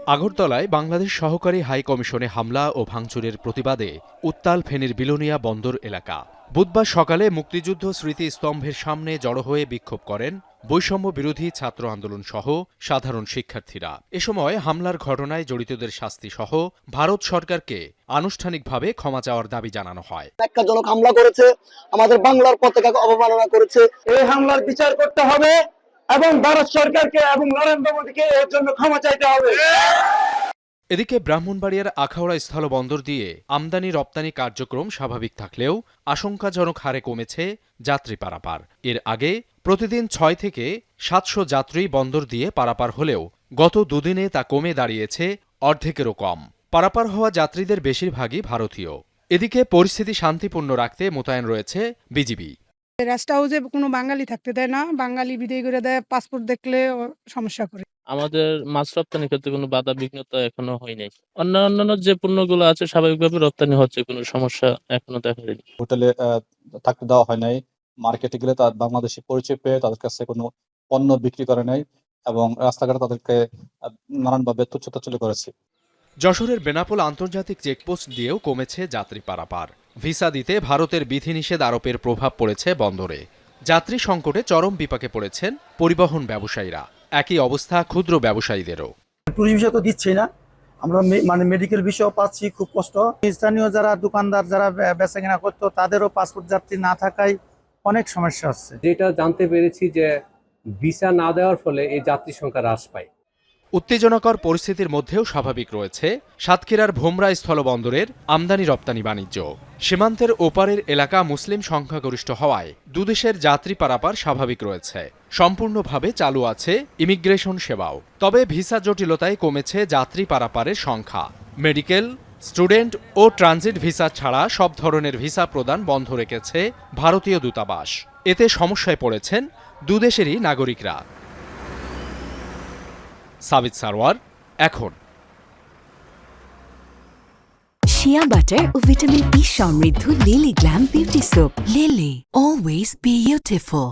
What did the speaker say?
আগরতলায় বাংলাদেশ সহকারী হাই কমিশনে হামলা ও ভাঙচুরের প্রতিবাদে উত্তাল ফেনীর বিলোনিয়া বন্দর এলাকা। বুধবার সকালে মুক্তিযুদ্ধ স্মৃতিস্তম্ভের সামনে জড়ো হয়ে বিক্ষোভ করেন বৈষম্য বিরোধী ছাত্র আন্দোলন সহ সাধারণ শিক্ষার্থীরা। এ সময় হামলার ঘটনায় জড়িতদের শাস্তি সহ ভারত সরকারকে আনুষ্ঠানিকভাবে ক্ষমা চাওয়ার দাবি জানানো হয়। ন্যাক্কারজনক হামলা করেছে, আমাদের বাংলার পতাকাকে অবমাননা করেছে। এই হামলার বিচার করতে হবে এবং ভারত সরকারকে এবং নরেন্দ্র মোদীকে এর জন্য ক্ষমা চাইতে হবে। এদিকে ব্রাহ্মণবাড়িয়ার আখাউড়া স্থলবন্দর দিয়ে আমদানি রপ্তানি কার্যক্রম স্বাভাবিক থাকলেও আশঙ্কাজনক হারে কমেছে যাত্রী পারাপার। এর আগে প্রতিদিন ৬ থেকে ৭০০ যাত্রী বন্দর দিয়ে পারাপার হলেও গত দুদিনে তা কমে দাঁড়িয়েছে অর্ধেকেরও কম। পারাপার হওয়া যাত্রীদের বেশিরভাগই ভারতীয়। এদিকে পরিস্থিতি শান্তিপূর্ণ রাখতে মোতায়েন রয়েছে বিজিবি। রেস্ট হাউসে কোনো বাঙালি থাকতে দেয় না, বাঙালি বিদায় করে দেয়, পাসপোর্ট দেখলে সমস্যা করে। আমাদের মাছ রপ্তানির ক্ষেত্রে কোনো বাধা বিঘ্নতা এখনো হয় নাই। অন্যান্য যে পণ্যগুলো আছে স্বাভাবিকভাবে রপ্তানি হচ্ছে, কোনো সমস্যা এখনো দেখা যায়নি। হোটেলে থাকতে দেওয়া হয় নাই, মার্কেটে গেলে তার বাংলাদেশি পরিচয় পেয়ে তাদের কাছে কোনো পণ্য বিক্রি করে নাই এবং রাস্তাঘাটে তাদেরকে নানানভাবে তুচ্ছ-তাচ্ছিল্য করেছে। যশোরের বেনাপোল আন্তর্জাতিক চেকপোস্ট দিয়েও কমেছে যাত্রী পারাপার। ভিসা দিতে ভারতের বিধিনিষেধ আরোপের প্রভাব পড়েছে বন্দরে। যাত্রী সংকটে চরম বিপাকে পড়েছেন পরিবহন ব্যবসায়ীরা। একই অবস্থা ক্ষুদ্র ব্যবসায়ীদেরও। টুরিস্ট ভিসা তো দিচ্ছেই না, আমরা মেডিকেল ভিসাও পাচ্ছি, খুব কষ্ট। স্থানীয় যারা দোকানদার যারা বেচাকেনা করতো তাদেরও পাসপোর্ট যাত্রী না থাকায় অনেক সমস্যা হচ্ছে। যেটা জানতে পেরেছি যে ভিসা না দেওয়ার ফলে এই যাত্রী সংখ্যা হ্রাস পায়। উত্তেজনাকর পরিস্থিতির মধ্যেও স্বাভাবিক রয়েছে সাতক্ষীরার ভোমরা স্থলবন্দরের আমদানি রপ্তানি বাণিজ্য। সীমান্তের ওপারের এলাকা মুসলিম সংখ্যাগরিষ্ঠ হওয়ায় দুদেশের যাত্রী পারাপার স্বাভাবিক রয়েছে। সম্পূর্ণভাবে চালু আছে ইমিগ্রেশন সেবাও। তবে ভিসা জটিলতায় কমেছে যাত্রী পারাপারের সংখ্যা। মেডিকেল, স্টুডেন্ট ও ট্রানজিট ভিসা ছাড়া সব ধরনের ভিসা প্রদান বন্ধ রেখেছে ভারতীয় দূতাবাস। এতে সমস্যায় পড়েছেন দুদেশেরই নাগরিকরা। সাবিত সারওয়ার, এখন। শিয়া বাটার ও ভিটামিন ই সমৃদ্ধ lily glam beauty soap. Lily, always beautiful.